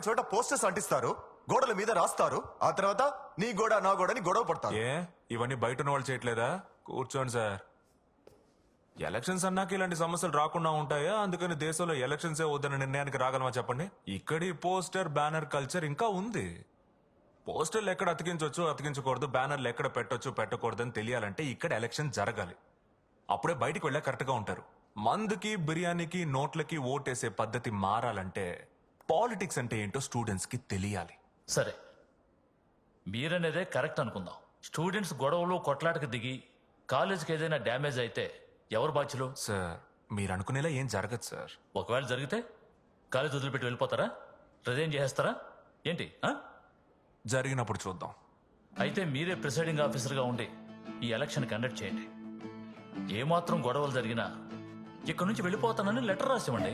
చోట పోస్టర్స్ అంటిస్తారు, గోడల మీద రాస్తారు, ఆ తర్వాత నీ గోడ నా గోడ అని గొడవ పడతారు. ఏ ఇవన్నీ బయట ఉన్న వాళ్ళు చేయట్లేదా? కూర్చోండి సార్. ఎలక్షన్స్ అన్నాక ఇలాంటి సమస్యలు రాకుండా ఉంటాయా? అందుకని దేశంలో ఎలక్షన్సే వద్దన్న నిర్ణయానికి రాగలమా చెప్పండి? ఇక్కడి పోస్టర్ బ్యానర్ కల్చర్ ఇంకా ఉంది. పోస్టర్లు ఎక్కడ అతికించవచ్చు అతికించకూడదు, బ్యానర్లు ఎక్కడ పెట్టొచ్చు పెట్టకూడదు అని తెలియాలంటే ఇక్కడ ఎలక్షన్ జరగాలి. అప్పుడే బయటికి వెళ్ళా కరెక్ట్ గా ఉంటారు. మందుకి బిర్యానీకి నోట్లకి ఓటేసే పద్ధతి మారాలంటే పాలిటిక్స్ అంటే ఏంటో స్టూడెంట్స్ కి తెలియాలి. సరే, మీరనేదే కరెక్ట్ అనుకుందాం. స్టూడెంట్స్ గొడవలు కొట్లాటకు దిగి కాలేజీకి ఏదైనా డ్యామేజ్ అయితే ఎవరు బాధ్యులు? సార్ మీరు అనుకునేలా ఏం జరగదు సార్. ఒకవేళ జరిగితే కాలేజ్ వదిలిపెట్టి వెళ్ళిపోతారా? రిజైన్ చేసేస్తారా ఏంటి? జరిగినప్పుడు చూద్దాం. అయితే మీరే ప్రిసైడింగ్ ఆఫీసర్గా ఉండి ఈ ఎలక్షన్ కండక్ట్ చేయండి. ఏమాత్రం గొడవలు జరిగినా ఇక్కడి నుంచి వెళ్ళిపోతానని లెటర్ రాసివ్వండి.